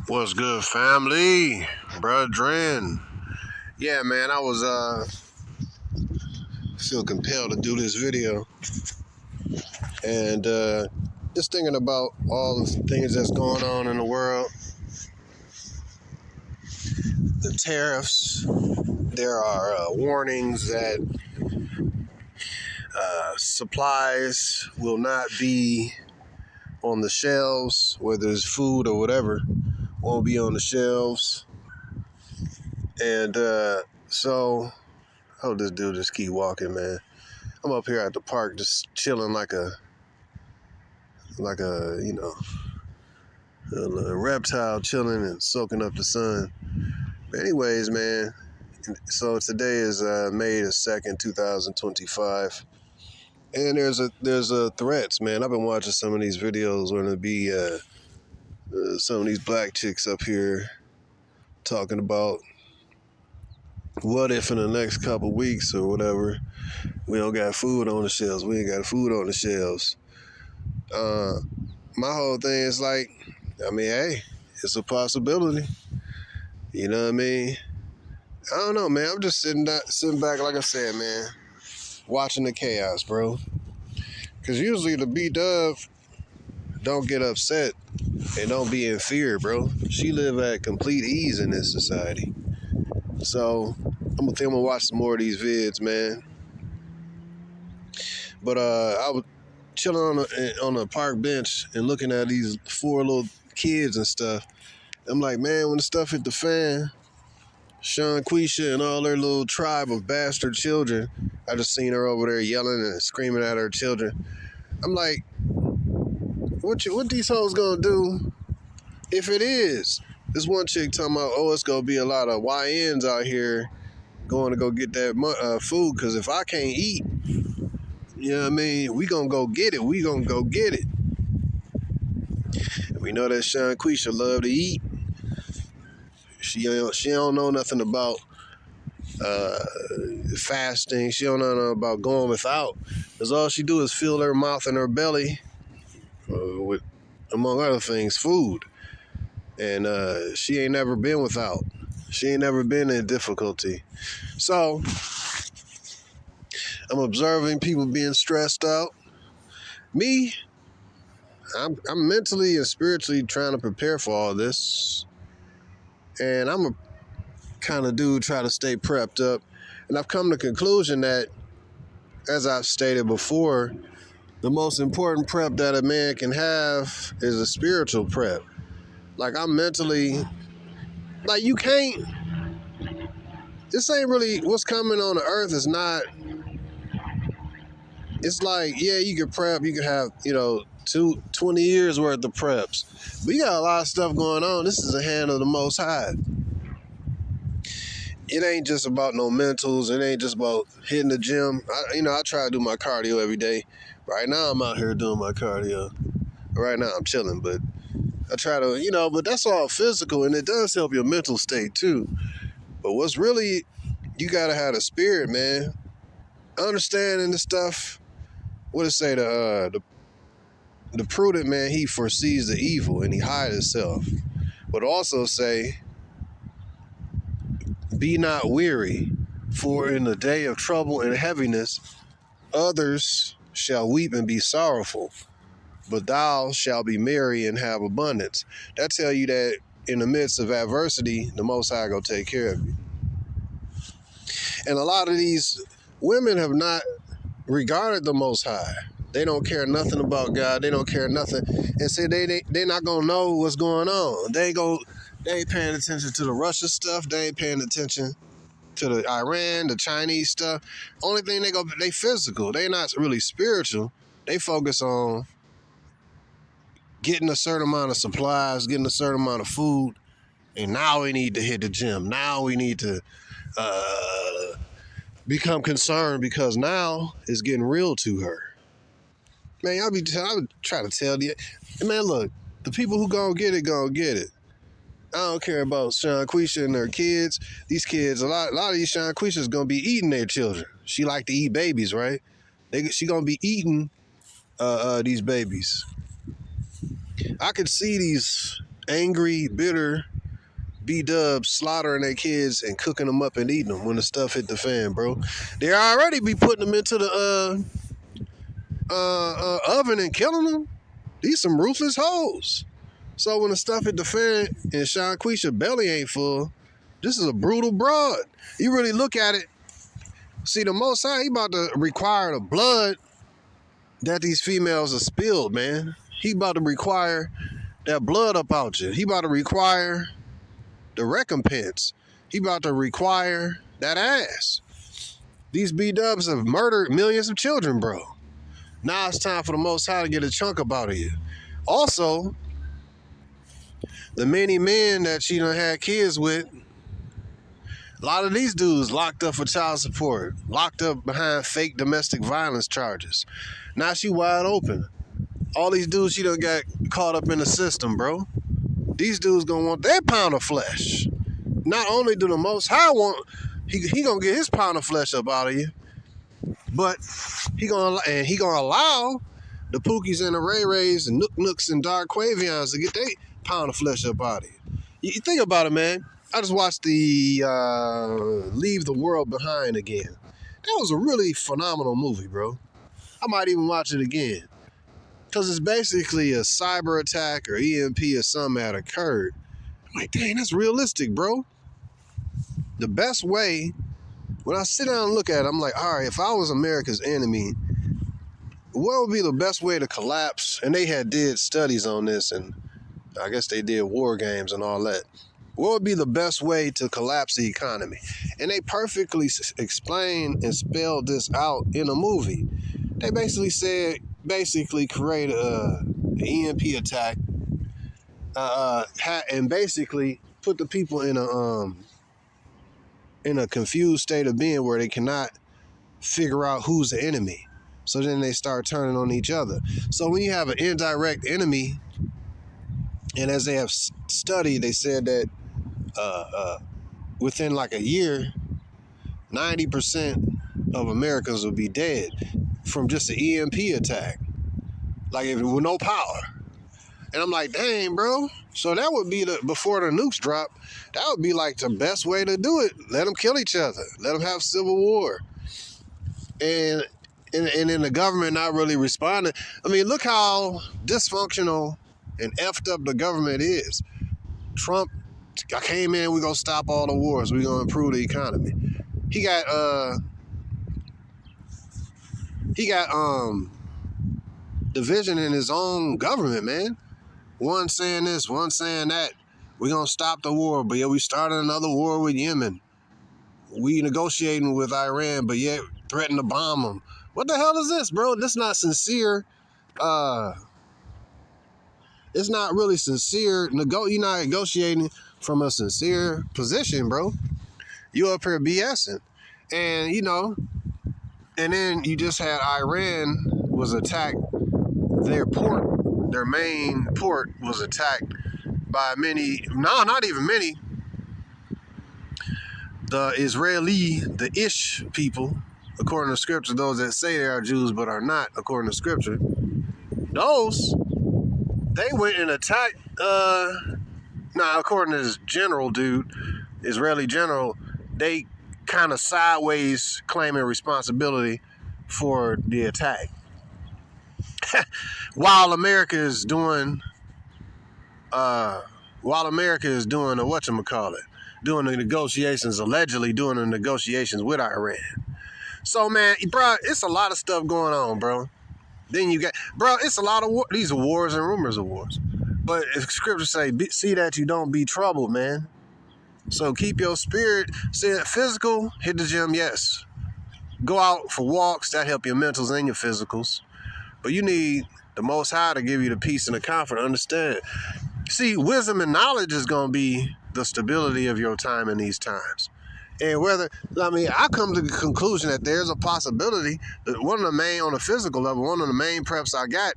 What's good, family? Brethren. Yeah, man, I was feel compelled to do this video. And just thinking about all the things that's going on in the world. The tariffs. There are warnings that supplies will not be on the shelves, whether it's food or whatever, won't be on the shelves. And so, I hope this dude just keep walking, man. I'm up here at the park just chilling like a a reptile, chilling and soaking up the sun. But anyways, man, so today is May the 2nd, 2025. And there's threats, man. I've been watching some of these videos where there be some of these black chicks up here talking about what if in the next couple weeks or whatever we don't got food on the shelves. We ain't got food on the shelves. My whole thing is like, I mean, hey, it's a possibility. You know what I mean? I don't know, man. I'm just sitting back, like I said, man, watching the chaos, bro. Because usually the B-Dove don't get upset and don't be in fear, bro. She live at complete ease in this society. So I'm gonna watch some more of these vids, man. But I was chilling on the park bench and looking at these 4 little kids and stuff. I'm like, man, when the stuff hit the fan, Sean Quisha and all their little tribe of bastard children, I just seen her over there yelling and screaming at her children. I'm like, what these hoes gonna do if it is? This one chick talking about, oh, it's gonna be a lot of YNs out here going to go get that food, because if I can't eat, you know what I mean, we gonna go get it. We gonna go get it. And we know that Sean Quisha love to eat. She don't know nothing about fasting. She don't know nothing about going without. Because all she do is fill her mouth and her belly with, among other things, food. And she ain't never been without. She ain't never been in difficulty. So I'm observing people being stressed out. Me, I'm mentally and spiritually trying to prepare for all this. And I'm a kind of dude try to stay prepped up. And I've come to the conclusion that, as I've stated before, the most important prep that a man can have is a spiritual prep. Like, I'm mentally, like, you can't, this ain't really, what's coming on the earth is not, it's like, yeah, you can prep, you can have, 20 years worth of preps. We got a lot of stuff going on. This is a hand of the Most High. It ain't just about no mentals. It ain't just about hitting the gym. I try to do my cardio every day. Right now, I'm out here doing my cardio. Right now, I'm chilling, but I try to, but that's all physical, and it does help your mental state, too. But what's really, you got to have a spirit, man. Understanding the stuff. What it say? The prudent man, he foresees the evil, and he hides himself. But also say, be not weary, for in the day of trouble and heaviness, others shall weep and be sorrowful, but thou shalt be merry and have abundance. That tell you that in the midst of adversity, the Most High gonna take care of you. And a lot of these women have not regarded the Most High. They don't care nothing about God. They don't care nothing. And say they not gonna know what's going on. They ain't paying attention to the Russia stuff. They ain't paying attention to the Iran, the Chinese stuff. Only thing they physical. They not really spiritual. They focus on getting a certain amount of supplies, getting a certain amount of food, and now we need to hit the gym. Now we need to become concerned because now it's getting real to her. Man, I would try to tell you, man, look, the people who gonna get it. I don't care about Sean Quisha and her kids. These kids, a lot of these Sean Quishas gonna be eating their children. She like to eat babies, right? She gonna be eating these babies. I could see these angry, bitter B-dubs slaughtering their kids and cooking them up and eating them when the stuff hit the fan, bro. They already be putting them into the oven and killing them. These some ruthless hoes. So when the stuff hit the fan and Shanquisha belly ain't full, this is a brutal broad. You really look at it, see the Most High, he about to require the blood that these females are spilled, man. He about to require that blood up out you. He about to require the recompense. He about to require that ass. These B-dubs have murdered millions of children, bro. Now it's time for the Most High to get a chunk up out of you. Also, the many men that she done had kids with, a lot of these dudes locked up for child support, locked up behind fake domestic violence charges. Now she wide open. All these dudes she done got caught up in the system, bro. These dudes gonna want their pound of flesh. Not only do the Most High want, he gonna get his pound of flesh up out of you, but he gonna allow the Pookies and the Ray Rays and Nooks and Dark Quavions to get their pound of flesh up out of you. You think about it, man. I just watched the Leave the World Behind again. That was a really phenomenal movie, bro. I might even watch it again. Because it's basically a cyber attack or EMP or something that occurred. I'm like, dang, that's realistic, bro. The best way, when I sit down and look at it, I'm like, all right, if I was America's enemy, what would be the best way to collapse? And they did studies on this, and I guess they did war games and all that. What would be the best way to collapse the economy? And they perfectly explained and spelled this out in a movie. They basically said, create an EMP attack and basically put the people in a confused state of being where they cannot figure out who's the enemy. So then they start turning on each other. So when you have an indirect enemy, and as they have studied, they said that within like a year, 90% of Americans will be dead from just an EMP attack. Like if with no power. And I'm like, dang, bro. So that would be before the nukes drop, that would be like the best way to do it. Let them kill each other. Let them have civil war. And then the government not really responding. I mean, look how dysfunctional and effed up the government is. Trump, I came in, we're going to stop all the wars. We're going to improve the economy. He got division in his own government, man. One saying this, one saying that. We're going to stop the war, but yet we started another war with Yemen. We negotiating with Iran, but yet threaten to bomb them. What the hell is this, bro? This is not sincere. It's not really sincere. You're not negotiating from a sincere position, bro. You up here BSing. And, and then you just had Iran was attacked. Their main port was attacked by not even many. The Ish people, according to scripture, those that say they are Jews but are not, according to scripture, they went and attacked, according to this general dude, Israeli general, they kind of sideways claiming responsibility for the attack. While America is doing allegedly doing the negotiations with Iran. So, man, bro, it's a lot of stuff going on, bro. Then you got, bro, it's a lot of these are wars and rumors of wars. But if scripture say, see that you don't be troubled, man. So keep your spirit. See, physical, hit the gym, yes. Go out for walks, that help your mentals and your physicals. But you need the Most High to give you the peace and the comfort. Understand. See, wisdom and knowledge is going to be the stability of your time in these times. And I come to the conclusion that there's a possibility that on the physical level, one of the main preps I got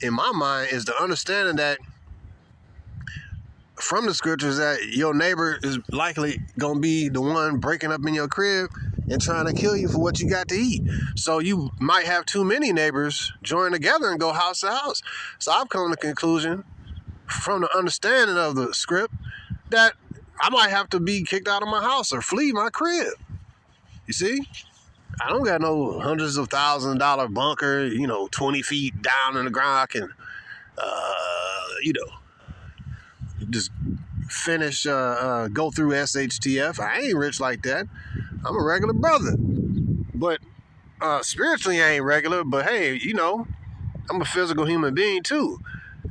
in my mind is the understanding that from the scriptures that your neighbor is likely going to be the one breaking up in your crib and trying to kill you for what you got to eat. So you might have too many neighbors join together and go house to house. So I've come to the conclusion from the understanding of the script that I might have to be kicked out of my house or flee my crib. You see? I don't got no hundreds of $1,000 bunker, 20 feet down in the ground. I can, just finish, go through SHTF. I ain't rich like that. I'm a regular brother. But spiritually, I ain't regular. But hey, I'm a physical human being too.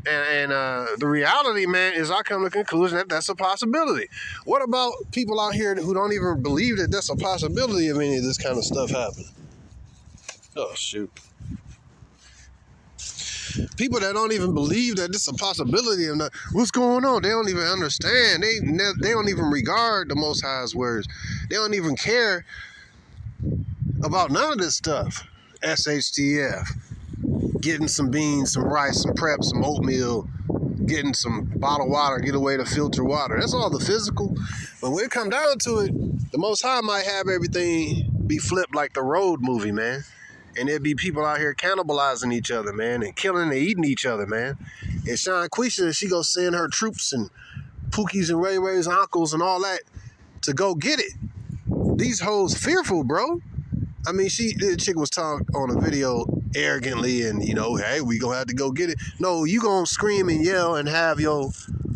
And the reality, man, is I come to the conclusion that that's a possibility. What about people out here who don't even believe that that's a possibility of any of this kind of stuff happening? Oh, shoot. People that don't even believe that this is a possibility of what's going on. They don't even understand. They don't even regard the Most High's words. They don't even care about none of this stuff. SHTF. Getting some beans, some rice, some prep, some oatmeal, getting some bottled water, get away to filter water. That's all the physical. But when it come down to it, the Most High might have everything be flipped like the Road movie, man. And there'd be people out here cannibalizing each other, man, and killing and eating each other, man. And Sean Quisha, she go send her troops and Pookie's and Ray Ray's uncles and all that to go get it. These hoes fearful, bro. I mean, the chick was talking on a video arrogantly and, hey, we gonna have to go get it. No, you gonna scream and yell and have your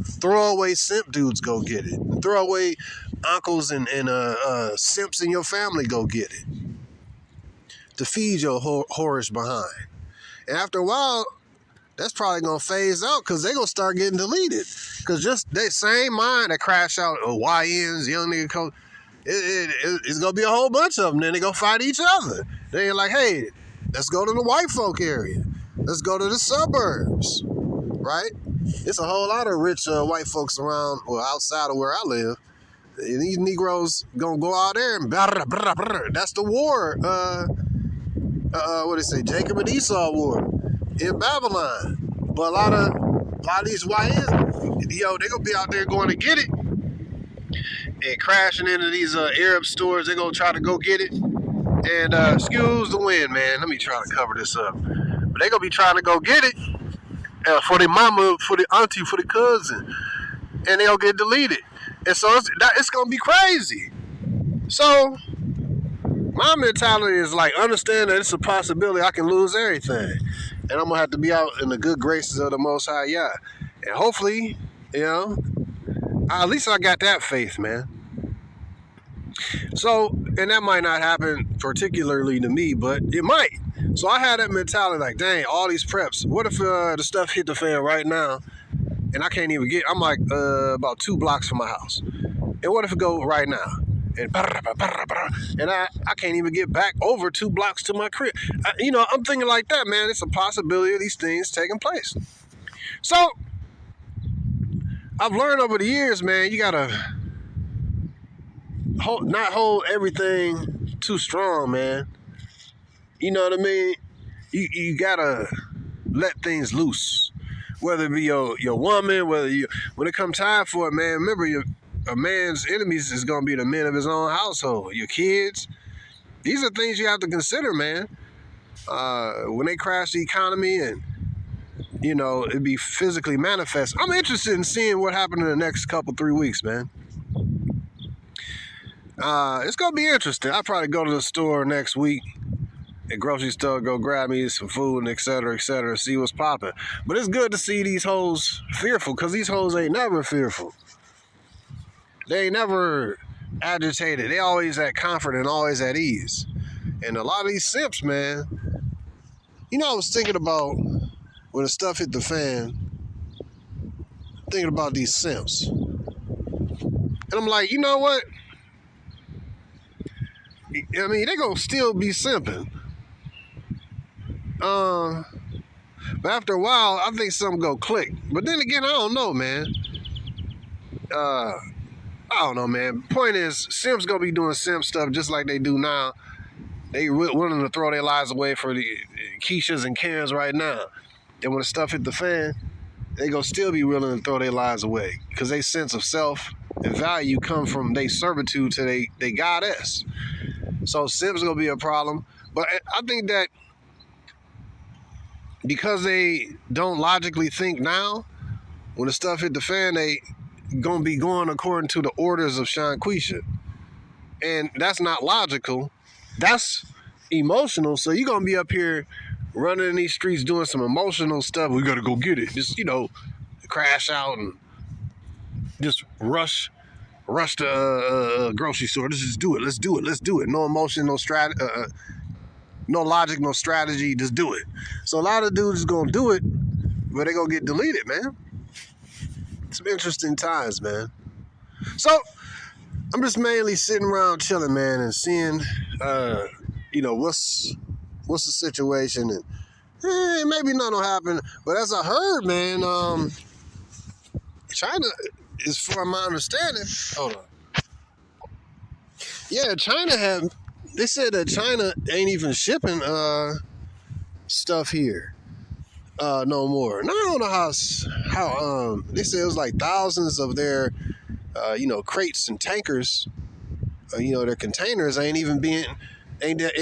throwaway simp dudes go get it. Throwaway uncles and simps in your family go get it. To feed your whorish behind. And after a while, that's probably gonna phase out because they gonna start getting deleted. Because just that same mind that crash out YNs, young nigga coach, it's gonna be a whole bunch of them. Then they gonna fight each other. They're like, hey, let's go to the white folk area. Let's go to the suburbs, right? It's a whole lot of rich white folks around, well, outside of where I live. And these Negroes gonna go out there and that's the war. What they say, Jacob and Esau war in Babylon. But a lot of these YNs, they gonna be out there going to get it. And crashing into these Arab stores, they're going to try to go get it. And excuse the wind, man. Let me try to cover this up. But they're going to be trying to go get it for their mama, for the auntie, for the cousin. And they'll get deleted. And so it's going to be crazy. So my mentality is like, understand that it's a possibility I can lose everything. And I'm going to have to be out in the good graces of the Most High Yah. And hopefully, at least I got that faith, man. So, and that might not happen particularly to me, but it might. So I had that mentality like, dang, all these preps. What if the stuff hit the fan right now and I can't even get, I'm like about 2 blocks from my house. And what if it go right now? And I can't even get back over 2 blocks to my crib. I'm thinking like that, man. It's a possibility of these things taking place. So I've learned over the years, man, you gotta not hold everything too strong, man. You know what I mean? You gotta let things loose. Whether it be your woman, when it come time for it, man, remember a man's enemies is gonna be the men of his own household, your kids. These are things you have to consider, man. When they crash the economy and it'd be physically manifest. I'm interested in seeing what happened in the next 3 weeks, man. It's going to be interesting. I'll probably go to the store next week, a grocery store, go grab me some food and et cetera, see what's popping. But it's good to see these hoes fearful because these hoes ain't never fearful. They ain't never agitated. They always at comfort and always at ease. And a lot of these simps, man, I was thinking about when the stuff hit the fan, thinking about these simps. And I'm like, you know what? I mean, they gonna still be simping. But after a while, I think something go click. But then again, I don't know, man. I don't know, man. Point is, simps gonna be doing simp stuff just like they do now. They willing to throw their lives away for the Keishas and Karens right now. And when the stuff hit the fan, they gonna still be willing to throw their lives away because their sense of self and value come from their servitude to they goddess. So simps gonna be a problem. But I think that because they don't logically think now, when the stuff hit the fan, they gonna be going according to the orders of Shanquisha. And that's not logical. That's emotional. So you're gonna be up here running in these streets doing some emotional stuff. We gotta go get it. Just, crash out and just rush the grocery store. Let's just do it. Let's do it. No emotion, no strategy, no logic, no strategy. Just do it. So a lot of dudes is gonna do it, but they gonna get deleted, man. Some interesting times, man. So I'm just mainly sitting around chilling, man, and seeing, what's the situation, and maybe nothing will happen. But as I heard, man, China, is from my understanding. Hold on. Yeah, they said that China ain't even shipping stuff here no more. And I don't know how they said it was like thousands of their crates and tankers, their containers ain't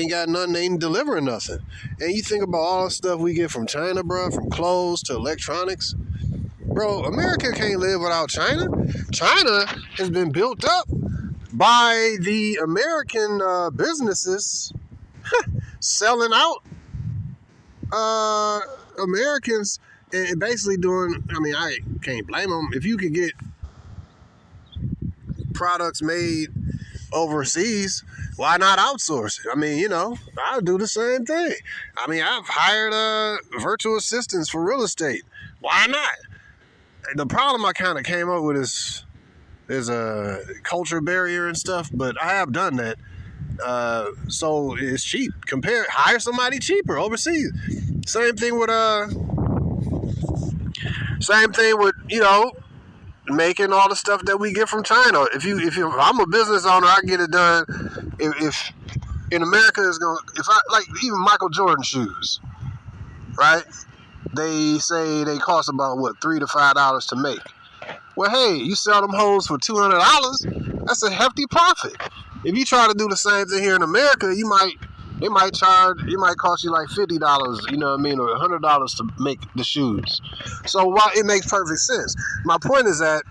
got nothing, ain't delivering nothing. And you think about all the stuff we get from China, bro, from clothes to electronics. Bro, America can't live without China. China has been built up by the American businesses selling out Americans and basically doing, I can't blame them. If you could get products made overseas, why not outsource it? I'll do the same thing. I've hired virtual assistants for real estate. Why not? The problem I kind of came up with is there's a culture barrier and stuff, but I have done that. So it's cheap. Hire somebody cheaper overseas. Same thing with making all the stuff that we get from China. If I'm a business owner, I get it done. If in America is going, even Michael Jordan shoes, right? They say they cost about $3 to $5 to make. Well, hey, you sell them hoes for $200. That's a hefty profit. If you try to do the same thing here in America, it might cost you like $50, or $100 to make the shoes. So while it makes perfect sense, my point is that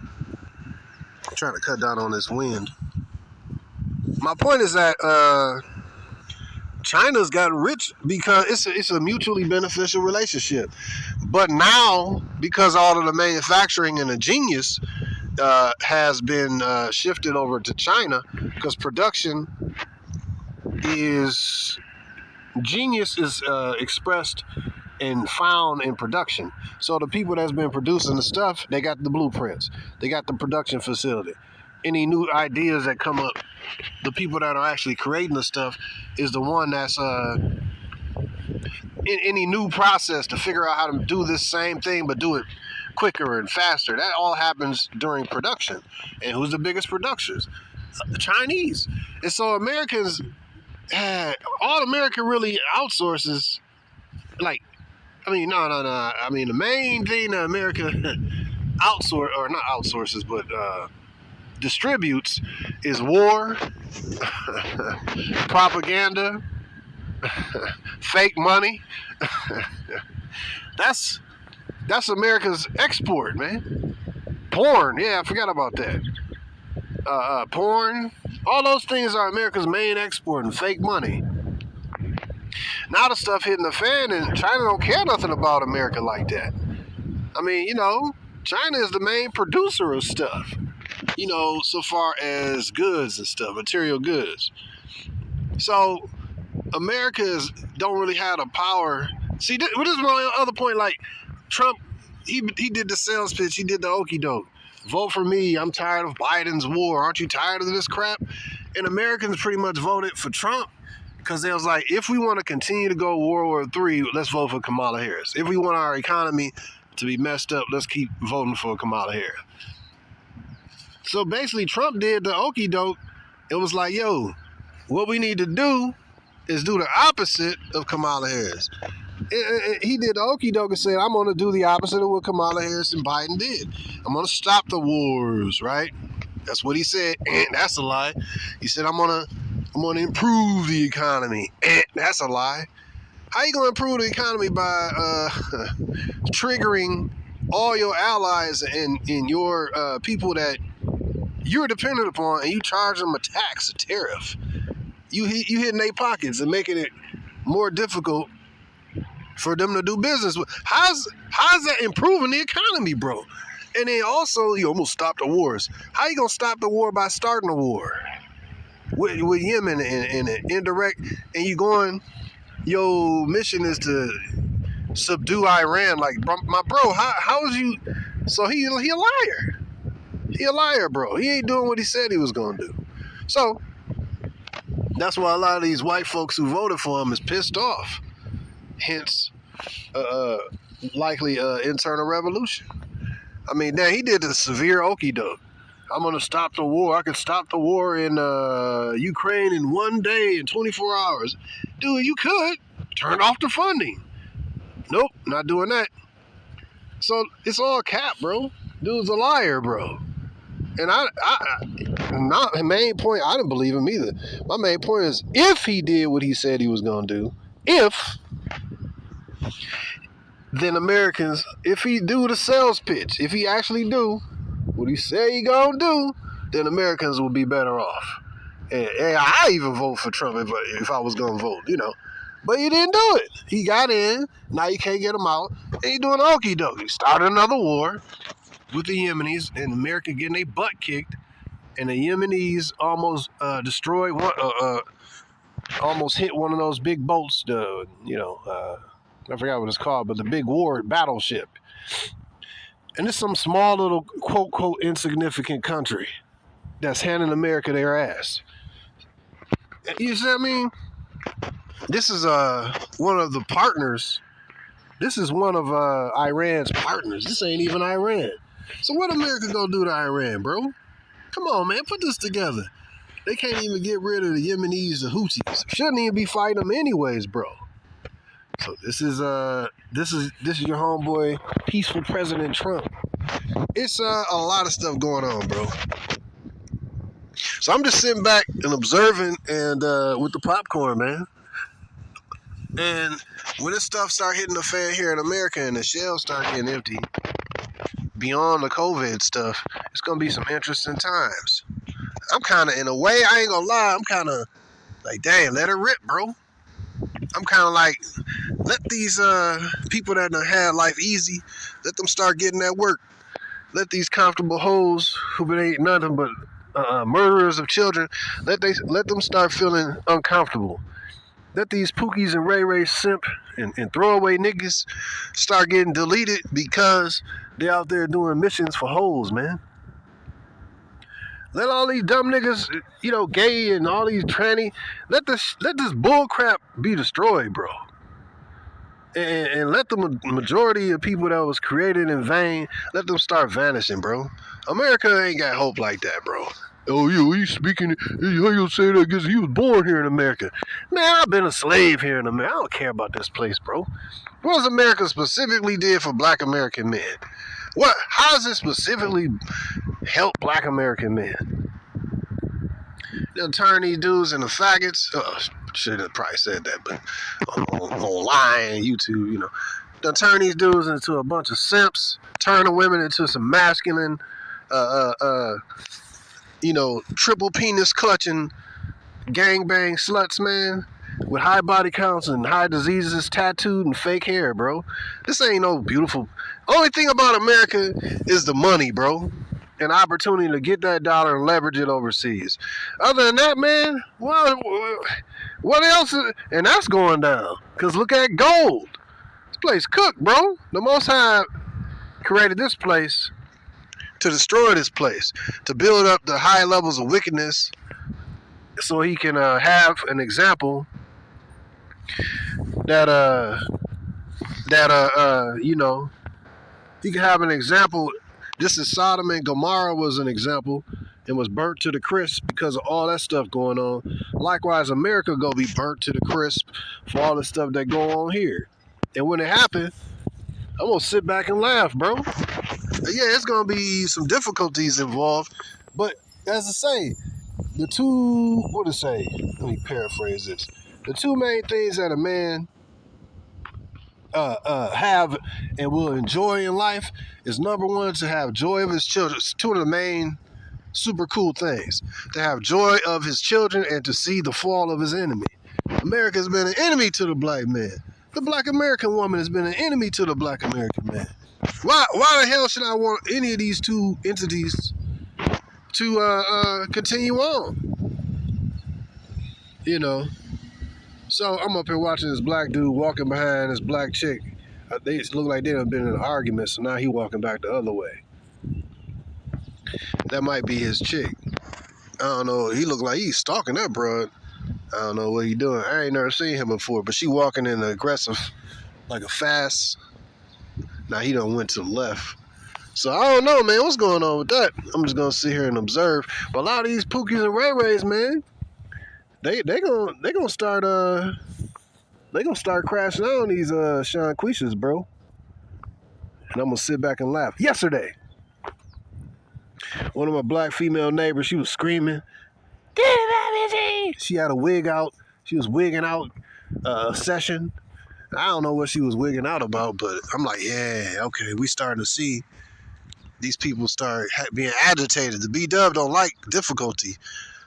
I'm trying to cut down on this wind. My point is that China's gotten rich because it's a mutually beneficial relationship. But now, because all of the manufacturing and the genius has been shifted over to China, because genius is expressed and found in production. So the people that's been producing the stuff, they got the blueprints, they got the production facility. Any new ideas that come up, the people that are actually creating the stuff is the one that's in any new process to figure out how to do this same thing but do it quicker and faster. That all happens during production. And who's the biggest producers? The Chinese. And so Americans, all America really outsources, no. The main thing that America distributes is war, propaganda, fake money. That's America's export, man. Porn, yeah, I forgot about that. Porn, all those things are America's main export, and fake money. Now the stuff hitting the fan, and China don't care nothing about America like that. China is the main producer of stuff, so far as goods and stuff, material goods. So America don't really have the power. See, this is my other point. Like Trump, he did the sales pitch. He did the okie doke. Vote for me. I'm tired of Biden's war. Aren't you tired of this crap? And Americans pretty much voted for Trump because they was like, if we want to continue to go World War III, let's vote for Kamala Harris. If we want our economy to be messed up, let's keep voting for Kamala Harris. So basically, Trump did the okie doke. It was like, yo, what we need to do is do the opposite of Kamala Harris. He did the okie doke and said, I'm going to do the opposite of what Kamala Harris and Biden did. I'm going to stop the wars, right? That's what he said. That's a lie. He said, I'm going to improve the economy. That's a lie. How you going to improve the economy by triggering all your allies and your people that you're dependent upon, and you charge them a tax, a tariff. You hitting their pockets and making it more difficult for them to do business with. How's that improving the economy, bro? And then also, you almost stop the wars. How you gonna stop the war by starting a war with Yemen and indirect? And you going, your mission is to subdue Iran. Like, my bro, how is you? So he a liar. He a liar, bro. He ain't doing what he said he was gonna do. So that's why a lot of these white folks who voted for him is pissed off. Hence, likely internal revolution. I mean, now he did the severe okie doke. I'm gonna stop the war. I could stop the war in Ukraine in 1 day, in 24 hours. Dude, you could turn off the funding. Nope, not doing that. So it's all cap, bro. Dude's a liar, bro. And not my main point, I didn't believe him either. My main point is, if he did what he said he was gonna do, then Americans, if he do the sales pitch, if he actually do what he say he gonna do, then Americans will be better off. And I even vote for Trump if I was gonna vote, you know. But he didn't do it. He got in, now you can't get him out, and he doing okie doke. He started another war with the Yemenis, and America getting their butt kicked, and the Yemenis almost destroyed one, almost hit one of those big boats, I forgot what it's called, but the big war battleship. And it's some small little quote, quote, insignificant country that's handing America their ass. You see what I mean? This is one of the partners. This is one of Iran's partners. This ain't even Iran. So what America gonna do to Iran, bro? Come on, man, put this together. They can't even get rid of the Yemenis, the Houthis. Shouldn't even be fighting them anyways, bro. So this is your homeboy, peaceful President Trump. It's a lot of stuff going on, bro. So I'm just sitting back and observing, and with the popcorn, man. And when this stuff start hitting the fan here in America, and the shelves start getting empty, beyond the COVID stuff, it's gonna be some interesting times. I'm kind of, in a way, I ain't gonna lie, I'm kind of like, dang, let it rip, bro. I'm kind of like, let these people that done had life easy, let them start getting that work. Let these comfortable hoes who ain't nothing but murderers of children, let them start feeling uncomfortable. Let these Pookies and Ray simp and throwaway niggas start getting deleted because they out there doing missions for hoes, man. Let all these dumb niggas, gay and all these tranny, let this bull crap be destroyed, bro. And let the majority of people that was created in vain, let them start vanishing, bro. America ain't got hope like that, bro. Oh, you speaking, how you say that because he was born here in America? Man, I've been a slave here in America. I don't care about this place, bro. What has America specifically did for black American men? How does it specifically help black American men? They'll turn these dudes into faggots. Should have probably said that, but online, YouTube, they'll turn these dudes into a bunch of simps, turn the women into some masculine, triple penis clutching gangbang sluts, man, with high body counts and high diseases, tattooed and fake hair, bro. This ain't no beautiful. Only thing about America is the money, bro, and opportunity to get that dollar and leverage it overseas. Other than that, man, what else? And that's going down. Because look at gold. This place cooked, bro. The Most High created this place to destroy this place, to build up the high levels of wickedness so he can have an example he can have an example, just as Sodom and Gomorrah was an example and was burnt to the crisp because of all that stuff going on. Likewise, America gonna be burnt to the crisp for all the stuff that go on here. And when it happens, I'm gonna sit back and laugh, bro. Yeah, it's gonna be some difficulties involved, but as I say, let me paraphrase this. The two main things that a man have and will enjoy in life is number one, to have joy of his children. It's two of the main super cool things. To have joy of his children and to see the fall of his enemy. America has been an enemy to the black man. The black American woman has been an enemy to the black American man. Why the hell should I want any of these two entities to continue on? You know. So I'm up here watching this black dude walking behind this black chick. They look like they done been in an argument, so now he walking back the other way. That might be his chick. I don't know. He look like he's stalking that broad. I don't know what he doing. I ain't never seen him before, but she walking in aggressive, like a fast. Now he done went to the left. So I don't know, man. What's going on with that? I'm just gonna sit here and observe. But a lot of these Pookies and Ray Rays, man, they gonna start crashing out on these Sean Quishas, bro. And I'm gonna sit back and laugh. Yesterday, one of my black female neighbors, she was screaming, "Get it, she had a wig out. She was wigging out a session. I don't know what she was wigging out about, but I'm like, yeah, okay, we starting to see these people start being agitated. The B-Dub don't like difficulty.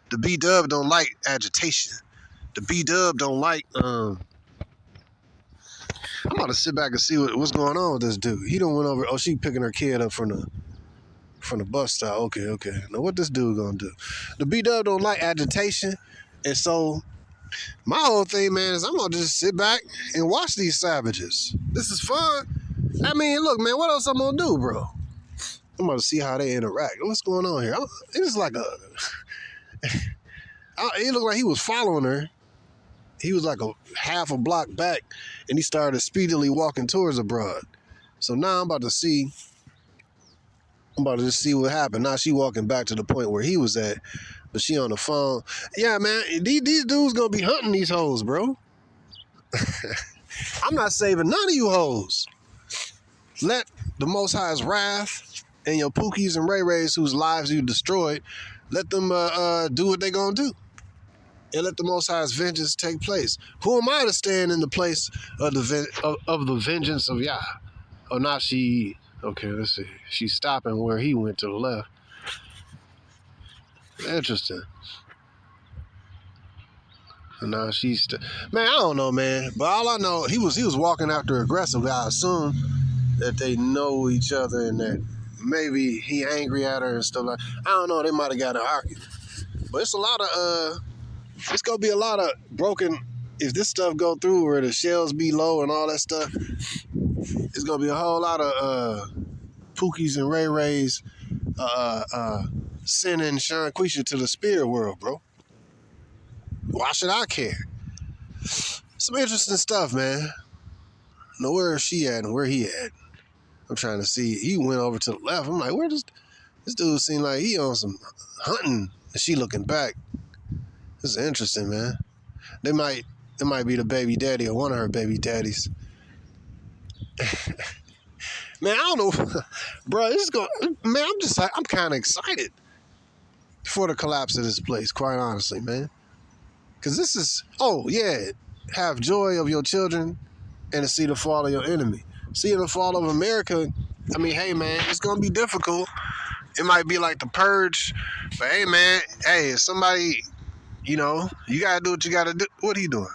The B-Dub don't like agitation. The B-Dub don't like, I'm about to sit back and see what's going on with this dude. He done went over, oh, she picking her kid up from the bus stop. Okay. Now what this dude gonna do? The B-Dub don't like agitation, and so my whole thing, man, is I'm gonna just sit back and watch these savages. This is fun. I mean, look, man, what else I'm gonna do, bro? I'm gonna see how they interact. What's going on here? It's like it looked like he was following her. He was like a half a block back, and he started speedily walking towards the broad. So now I'm about to just see what happened. Now she walking back to the point where he was at, but she on the phone. Yeah, man, these dudes gonna be hunting these hoes, bro. I'm not saving none of you hoes. Let the Most High's wrath and your Pookies and Ray Rays whose lives you destroyed, let them do what they gonna do. And let the Most High's vengeance take place. Who am I to stand in the place of the vengeance of Yah? Oh, not she. Okay, let's see. She's stopping where he went to the left. Interesting. And now she's man, I don't know, man. But all I know, he was walking after aggressive. I assume that they know each other and that maybe he angry at her and stuff like. I don't know. They might have got an argument. But it's a lot of it's gonna be a lot of broken. If this stuff go through where the shells be low and all that stuff, it's gonna be a whole lot of Pookies and Ray Rays sending Sean Quisha to the spirit world, bro. Why should I care? Some interesting stuff, man. Know where is she at and where he at? I'm trying to see. He went over to the left. I'm like, where does this dude seem like he on some hunting? And she looking back. This is interesting, man. It might be the baby daddy or one of her baby daddies. Man, I don't know, bro. This is going. Man, I'm kind of excited for the collapse of this place. Quite honestly, man, because this is. Oh yeah, have joy of your children, and to see the fall of your enemy. Seeing the fall of America. I mean, hey man, it's gonna be difficult. It might be like the purge, but hey man, hey, if somebody, you know, you gotta do what you gotta do. What are you doing?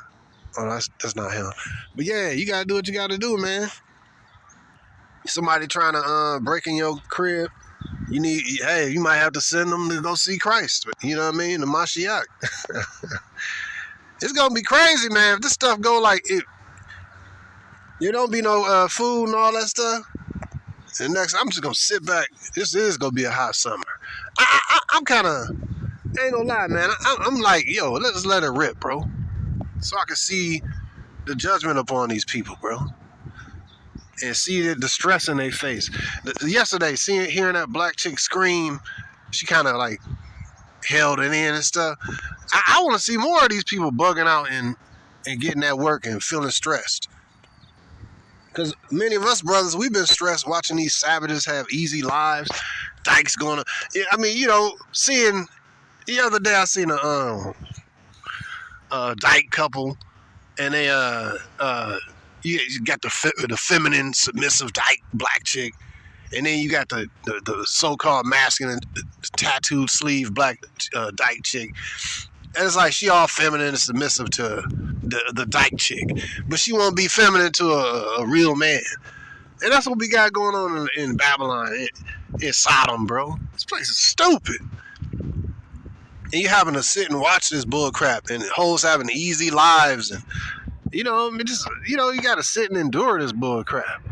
Oh, that's not him. But yeah, you gotta do what you gotta do, man. Somebody trying to break in your crib, you might have to send them to go see Christ. You know what I mean? The Mashiach. It's gonna be crazy, man. If this stuff go like it, there don't be no food and all that stuff. And next, I'm just gonna sit back. This is gonna be a hot summer. I'm kind of, ain't gonna lie, man. I'm like, yo, let's let it rip, bro, so I can see the judgment upon these people, bro. And see the distress in their face. Yesterday, hearing that black chick scream, she kind of like held it in and stuff. I want to see more of these people bugging out and getting at work and feeling stressed. Because many of us brothers, we've been stressed watching these savages have easy lives. Dykes going to, I mean, you know, seeing, the other day I seen a dyke couple, and they, You got the feminine, submissive dyke black chick, and then you got the so-called masculine, tattooed sleeve black dyke chick. And it's like she all feminine and submissive to the dyke chick, but she won't be feminine to a real man. And that's what we got going on in Babylon, in Sodom, bro. This place is stupid. And you having to sit and watch this bull crap, and hoes having easy lives, and you got to sit and endure this bull crap.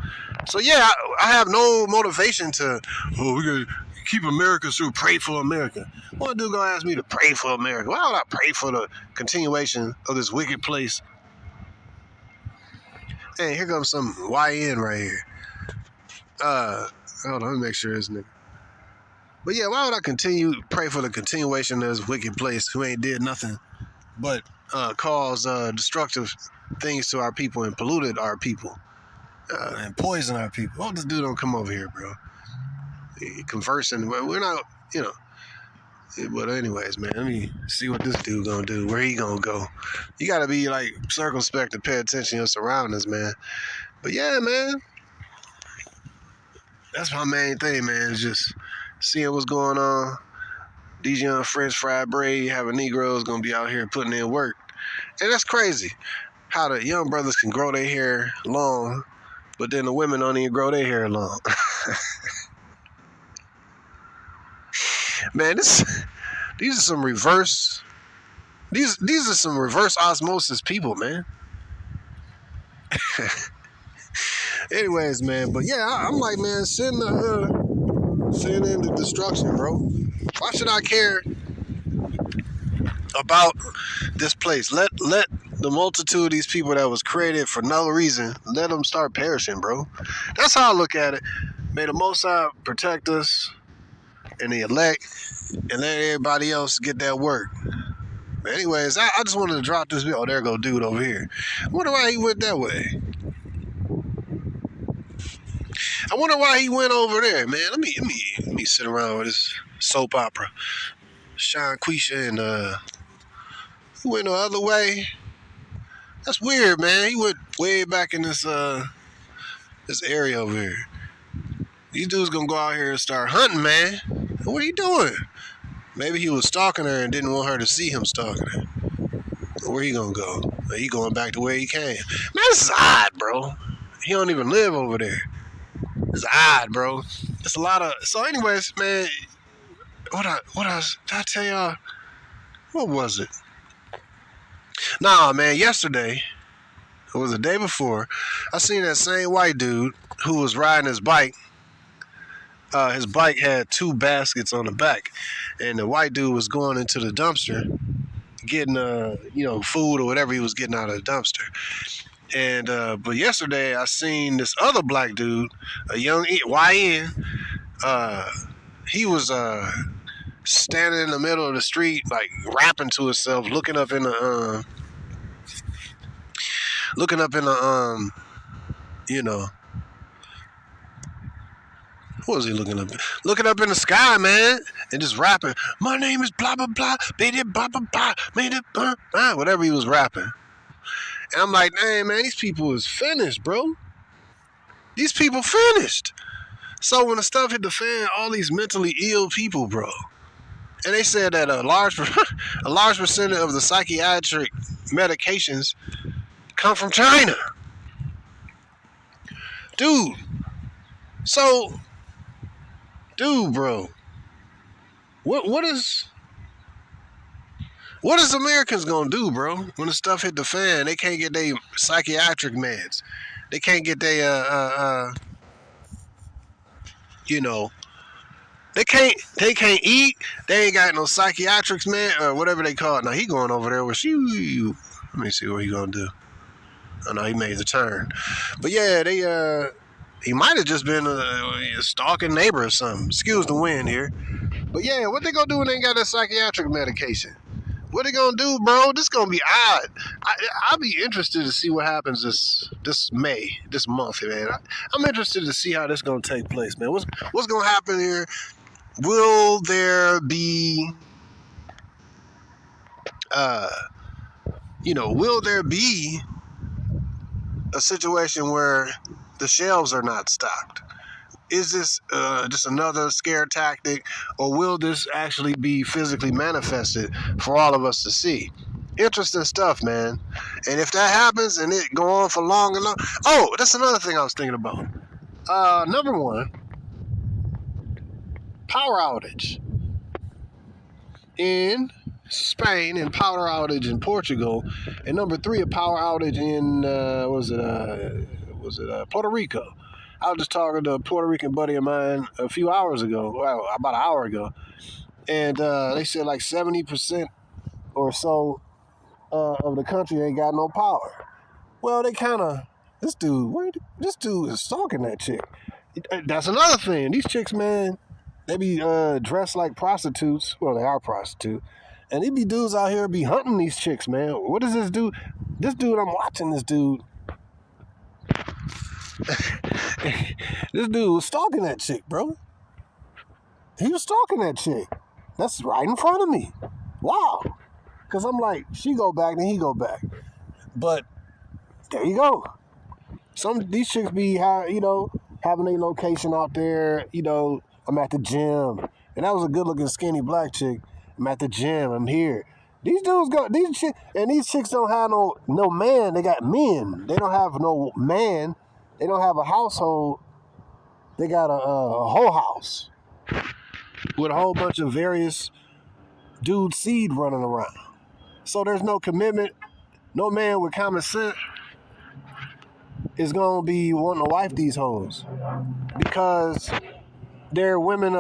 So yeah, I have no motivation to, we gotta keep America through, pray for America. What dude gonna ask me to pray for America? Why would I pray for the continuation of this wicked place? Hey, here comes some YN right here. Hold on, let me make sure this nigga. But yeah, why would I pray for the continuation of this wicked place who ain't did nothing but cause destructive things to our people and polluted our people and poison our people? Oh, this dude don't come over here, bro. Conversing, we're not, But anyways, man, let me see what this dude gonna do, where he gonna go. You gotta be like circumspect to pay attention to your surroundings, man. But yeah, man, that's my main thing, man, is just seeing what's going on. These young French fried braid having Negroes gonna be out here putting in work. And that's crazy how the young brothers can grow their hair long, but then the women don't even grow their hair long. Man, these are some reverse osmosis people, man. Anyways, man, but yeah, I'm like, man, send in the destruction, bro. Why should I care about this place? Let the multitude of these people that was created for no reason, let them start perishing, bro. That's how I look at it. May the Most High protect us and the elect, and let everybody else get that work. But anyways, I just wanted to drop this video. Oh, there go dude over here. I wonder why he went that way. I wonder why he went over there, man. Let me sit around with this soap opera. Sean Quisha and he went the other way. That's weird, man. He went way back in this area over here. These dudes gonna go out here and start hunting, man. What are you doing? Maybe he was stalking her and didn't want her to see him stalking her. Where he gonna go? He going back to where he came. Man, this is odd, bro. He don't even live over there. It's odd, bro. It's a lot of. So, anyways, man. Did I tell y'all? What was it? Nah, man. Yesterday, it was the day before. I seen that same white dude who was riding his bike. His bike had 2 baskets on the back, and the white dude was going into the dumpster, getting food or whatever he was getting out of the dumpster. And but yesterday I seen this other black dude, a young YN. He was standing in the middle of the street, like rapping to himself, looking up in the what was he looking up? Looking up in the sky, man, and just rapping. My name is blah blah blah, baby blah blah blah, made it whatever he was rapping. And I'm like, hey man, these people is finished, bro. These people finished. So when the stuff hit the fan, all these mentally ill people, bro. And they said that a large percentage of the psychiatric medications come from China. Dude. So, bro. What is Americans gonna do, bro? When the stuff hit the fan, they can't get their psychiatric meds. They can't get their they can't eat. They ain't got no psychiatrics, man, or whatever they call it. Now he going over there with you. Let me see what he gonna do. Oh no, he made the turn. But yeah, he might have just been a stalking neighbor or something. Excuse the wind here. But yeah, what they gonna do when they ain't got that psychiatric medication? What they gonna do, bro? This gonna be odd. I'll be interested to see what happens this month, man. I'm interested to see how this gonna take place, man. What's gonna happen here? Will there be, a situation where the shelves are not stocked? Is this just another scare tactic, or will this actually be physically manifested for all of us to see? Interesting stuff, man. And if that happens and it go on for long and long, oh, that's another thing I was thinking about. Number one, power outage in Spain, and power outage in Portugal, and number three, a power outage in Puerto Rico. I was just talking to a Puerto Rican buddy of mine a few hours ago, well, about an hour ago, and they said like 70% or so of the country ain't got no power. Well, this dude is stalking that chick. That's another thing. These chicks, man, they be dressed like prostitutes. Well, they are prostitutes. And they be dudes out here be hunting these chicks, man. What is this dude? This dude, I'm watching this dude. This dude was stalking that chick, bro. He was stalking that chick. That's right in front of me. Wow. Because I'm like, she go back, then he go back. But there you go. These chicks be, having a location out there. I'm at the gym. And that was a good-looking, skinny black chick. I'm at the gym. I'm here. These chicks don't have no man. They got men. They don't have no man. They don't have a household. They got a whole house with a whole bunch of various dude seed running around. So there's no commitment. No man with common sense is going to be wanting to wife these hoes because they're women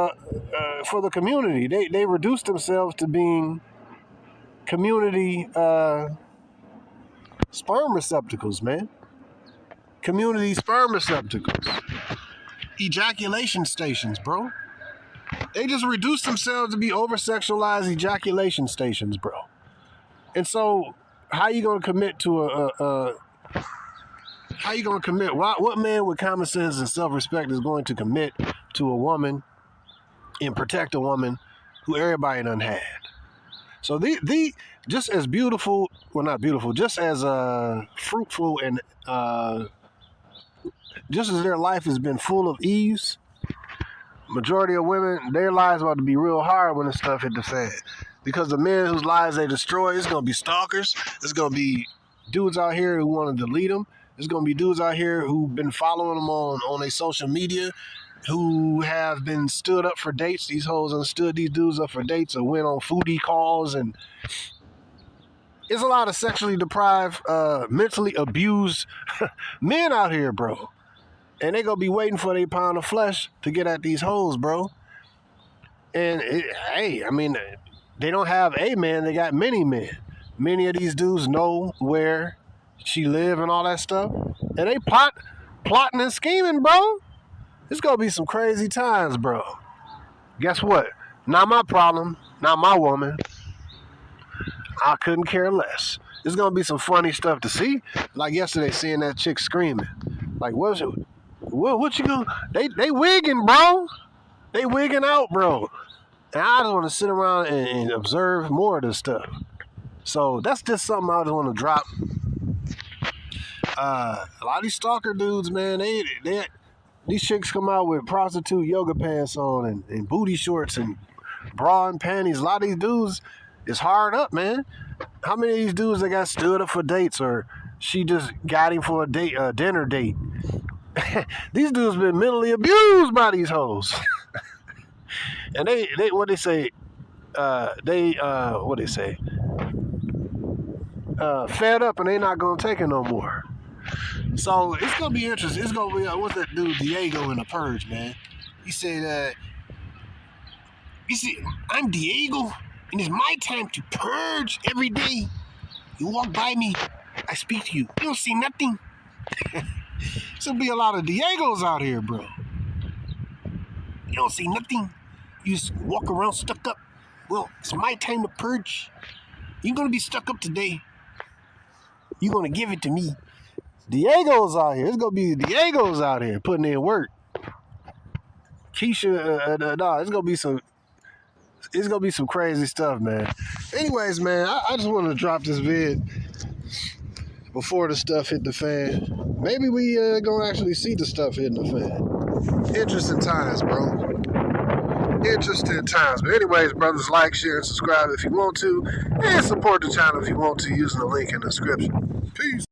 for the community. They reduce themselves to being community sperm receptacles, man. Community sperm receptacles. Ejaculation stations, bro. They just reduce themselves to be over-sexualized ejaculation stations, bro. And so, how you going to commit to how you going to commit? What man with common sense and self-respect is going to commit to a woman and protect a woman who everybody done had? So the just as beautiful, well, not beautiful, just as fruitful and just as their life has been full of ease, majority of women, their lives about to be real hard when this stuff hit the fan. Because the men whose lives they destroy, it's going to be stalkers. It's going to be dudes out here who want to delete them. There's going to be dudes out here who've been following them on their social media, who have been stood up for dates. These hoes done stood these dudes up for dates or went on foodie calls. And there's a lot of sexually deprived, mentally abused men out here, bro. And they going to be waiting for their pound of flesh to get at these hoes, bro. And, they don't have a man, they got many men. Many of these dudes know where she live and all that stuff. And they plotting and scheming, bro. It's going to be some crazy times, bro. Guess what? Not my problem. Not my woman. I couldn't care less. It's going to be some funny stuff to see. Like yesterday, seeing that chick screaming. Like, what you gonna... They wigging, bro. They wigging out, bro. And I just want to sit around and observe more of this stuff. So that's just something I just want to drop. A lot of these stalker dudes, man, these chicks come out with prostitute yoga pants on and booty shorts and bra and panties. A lot of these dudes is hard up, man. How many of these dudes that got stood up for dates or she just got him for a dinner date? These dudes been mentally abused by these hoes. And they say fed up and they not gonna take it no more. So it's gonna be interesting. It's gonna be what's that dude Diego in The Purge, man? He said, "You see, I'm Diego, and it's my time to purge every day. You walk by me, I speak to you. You don't see nothing." There's gonna be a lot of Diegos out here, bro. You don't see nothing. You just walk around stuck up. Well, it's my time to purge. You're gonna be stuck up today. You're gonna give it to me. Diego's out here. It's gonna be Diego's out here putting in work. Keisha, it's gonna be some crazy stuff, man. Anyways, man, I just wanted to drop this vid. before the stuff hit the fan. Maybe we gonna actually see the stuff hitting the fan. Interesting times, bro. Interesting times. But anyways, brothers, like, share, and subscribe if you want to. And support the channel if you want to using the link in the description. Peace.